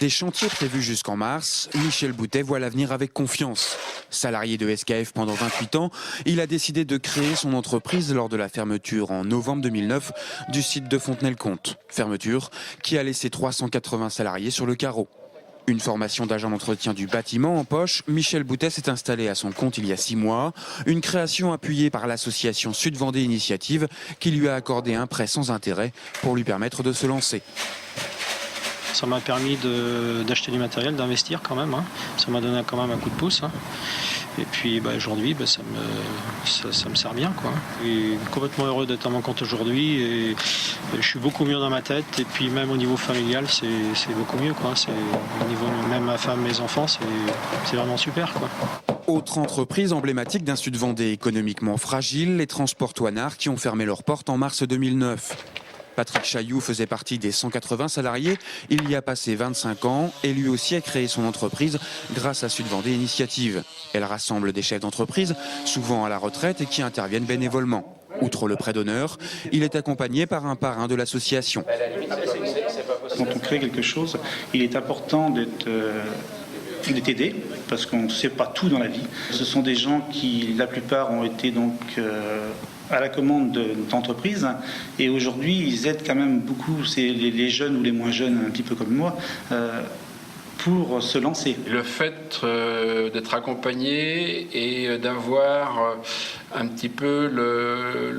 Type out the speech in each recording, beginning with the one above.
Des chantiers prévus jusqu'en mars, Michel Boutet voit l'avenir avec confiance. Salarié de SKF pendant 28 ans, il a décidé de créer son entreprise lors de la fermeture en novembre 2009 du site de Fontenay-le-Comte. Fermeture qui a laissé 380 salariés sur le carreau. Une formation d'agent d'entretien du bâtiment en poche, Michel Boutet s'est installé à son compte il y a 6 mois. Une création appuyée par l'association Sud-Vendée Initiative qui lui a accordé un prêt sans intérêt pour lui permettre de se lancer. Ça m'a permis d'acheter du matériel, d'investir quand même. Ça m'a donné quand même un coup de pouce. Et puis aujourd'hui, ça me sert bien. Je suis complètement heureux d'être à mon compte aujourd'hui. Et je suis beaucoup mieux dans ma tête. Et puis même au niveau familial, c'est beaucoup mieux. Au niveau même ma femme, mes enfants, c'est vraiment super. Autre entreprise emblématique d'un Sud-Vendée économiquement fragile, les Transports Toinard qui ont fermé leurs portes en mars 2009. Patrick Chailloux faisait partie des 180 salariés. Il y a passé 25 ans et lui aussi a créé son entreprise grâce à Sud-Vendée Initiative. Elle rassemble des chefs d'entreprise, souvent à la retraite et qui interviennent bénévolement. Outre le prêt d'honneur, il est accompagné par un parrain de l'association. Quand on crée quelque chose, il est important d'être aidé, parce qu'on ne sait pas tout dans la vie. Ce sont des gens qui, la plupart, ont été donc à la commande d'entreprises, et aujourd'hui, ils aident quand même beaucoup, c'est les jeunes ou les moins jeunes, un petit peu comme moi, pour se lancer. Le fait d'être accompagné et d'avoir un petit peu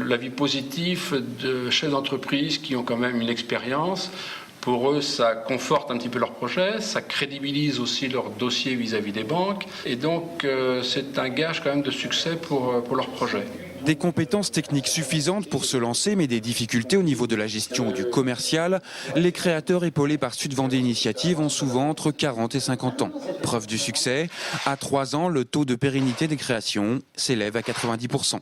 l'avis positif de chefs d'entreprise qui ont quand même une expérience, pour eux, ça conforte un petit peu leur projet, ça crédibilise aussi leur dossier vis-à-vis des banques, et donc c'est un gage quand même de succès pour leur projet. Des compétences techniques suffisantes pour se lancer, mais des difficultés au niveau de la gestion ou du commercial. Les créateurs épaulés par Sud-Vendée Initiative ont souvent entre 40 et 50 ans. Preuve du succès, à 3 ans, le taux de pérennité des créations s'élève à 90%.